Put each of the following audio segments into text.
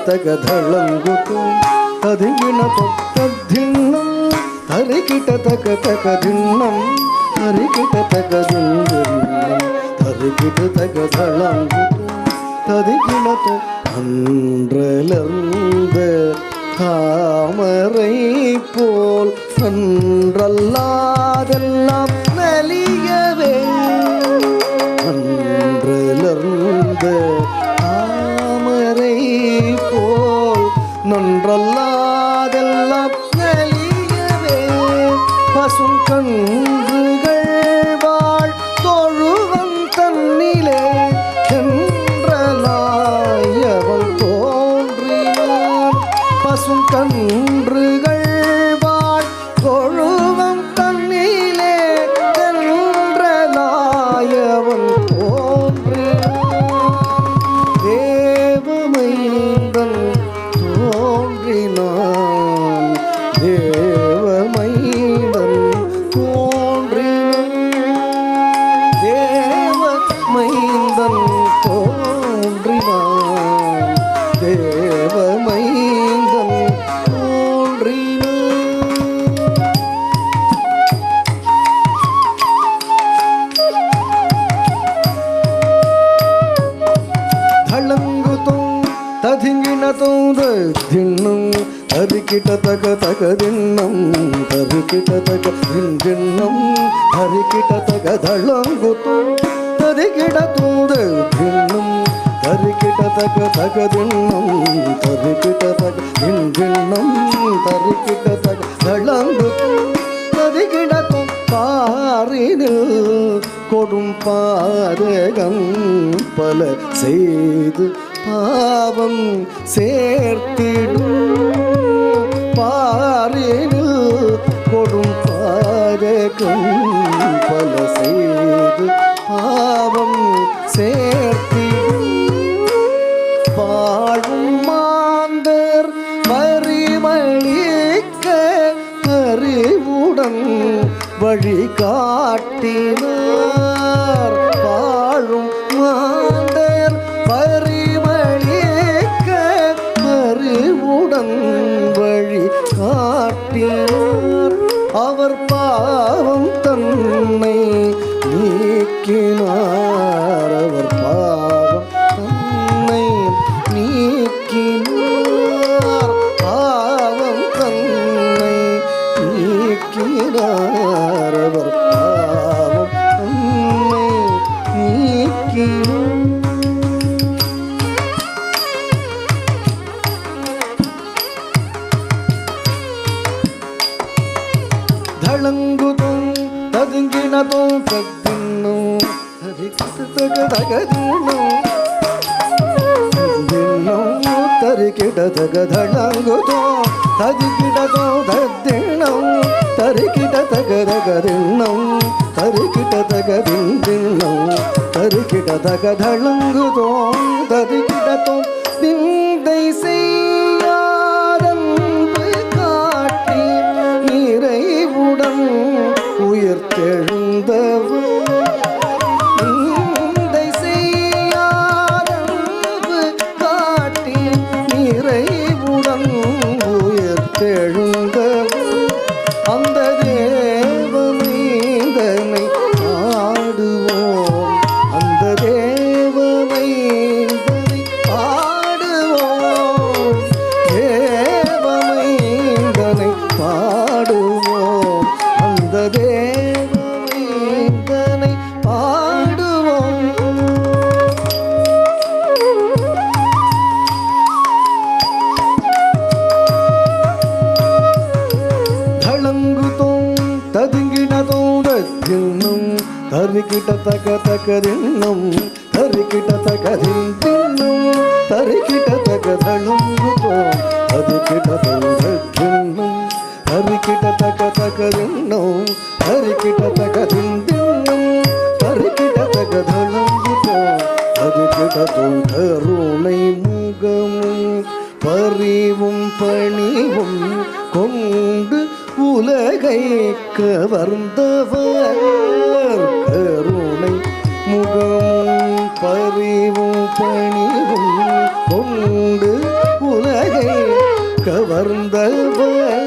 తగదళంగుతూ తదిగినతో తద్ధిన్నం తరికిట తగదిన్నం తరికిట తగదిన్నం తరికిట తగదళంగుతూ ததிகினத்தோ அன்றலர்ந்த தாமரை போல் நன்றல்லாதெல்லாம் நலியவே அன்றலர்ந்த தாமரை போல் நன்றல்லாதெல்லாம் நலியவே பசும் கன்றுகள் வாழ் தொழுவன் தன்னிலே பசும் கன்றுகள் வாழ் தொழுவம் தன்னிலே தென்றலாயவன் தோன்றினான் தேவமைந்தன் தோன்றினான் தேவமைந்தன் தோன்றினான் தேவமைந்தன் தோன்றினான் தேவமைந்தன் தின்னும் தரிக்கிட்ட தகதின்னம் தரிக்கிட்ட தகின்னம் தரிக்கிட்ட தகதளங்குத்தும் தரிக்கிட தூது தின்னும் தரிக்கிட்ட தகதின்னம் தரிக்கிட்ட தகின்னம் தரிக்கிட்ட தகதளங்குத்தும் தரிக்கிடத்தும் பாரினில் கொடும் பாதகம் பல செய்து பாவம் சேர்த்திடும் பாரினில் கொடும் பாதகம் பல செய்து பாவம் சேர்த்திடும் வாழும் மாந்தர் பரிமளிக்க அறிவுடன் வழி காட்டினார் வாழும் மாந்தர் பரிமளிக்க அறிவுடன் வழி காட்டினார் அவர் பாவம் தன்னை நீக்கினார் அவர் பாவம் தன்னை நீக்கினார் பாவம் தன்னை நீக்கினார் அவர் பாவம் தன்னை நீக்கினார் தளங்குதும் ததுங்கினதும் தத்தின்னும் தரிக்கிட்டதகதின்னும் தரிக்கிட்டதகதளங்குதும் ததிக்கிட்டதும் தத்தின்னும் தரிக்கிட்டதகதகதின்னும் தரிக்கிட்டதகதின்னும் தரிக்கிட்டதகதளங்குதும் ததிக்கிட்டதும் நிந்தை செய்யாதன்பு காட்டி நிறைவுடன் உயிர்த்தெழுந்தவர் நிந்தை செய்யாதன்பு காட்டி நிறைவுடன் உயிர்த்தெழுந்தவர் அந்த தேவமைந்தனை பாடுவோம் அந்த தேவமைந்தனை பாடுவோம் தேவமைந்தனை பாடுவோம் அந்த தேவமைந்தனை பாடுவோம் தளங்குதோம் ததுங்கினதோம் தத்தின்னும் தரிக்கிட்ட தகதின்னும் தரிக்கிட்ட தகதின்னும் தரிக்கிட்ட தகதளங்குதோம் தரிக்கிட்ட தகதின்னும் தரிக்கிட்ட தகதின்னும் தரிக்கிட்ட தகதின்னும் தரிக்கிட்ட தகதளங்குதோம் தரிக்கிட்டதும் கருணை முகமும் பரிவும் பணிவும் கொண்டு உலகை கவர்ந்தவர் கருணை முகமும் பரிவும் பணிவும் கொண்டு உலகை கவர்ந்தவர்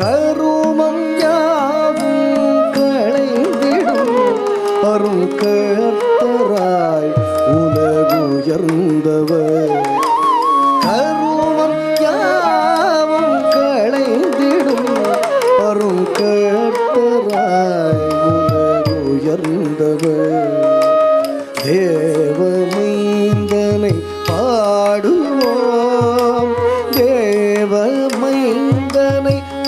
கருமம் யாவும் களைந்திடும் அரும் கர்த்தராய் உலகுயர்ந்தவர் கருமம் யாவும் களைந்திடும் அரும் கர்த்தராய் உலகுயர்ந்தவர் தேவமைந்தனை பாடுவோம் தேவமைந்தனை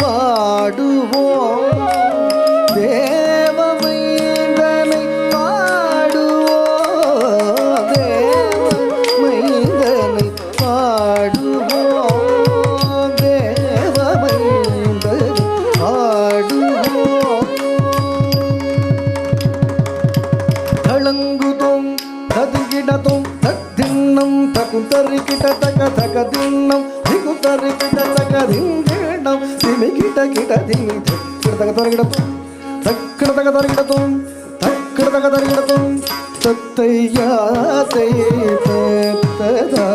பாடுவோம் தேவமைந்தனை பாடுவோம் தேவமைந்தனை பாடுவோம் தேவமைந்தனை பாடுவோம் தளங்குதோம் ததுங்கிடதோம் தத்தின்னம் தகுந்தரிக்கிட்ட தக தக தின்னம் திகுத்தரிக்கிட்ட தக திங்கிடம் திமிக்கிட்ட கிட்ட திமி தக தரிகிடத்தோம் தக்கிட தக தரிகிடத்தோம் தக்கிட தக தரிகிடத்தோம் தத்தையாத்தை தத்ததா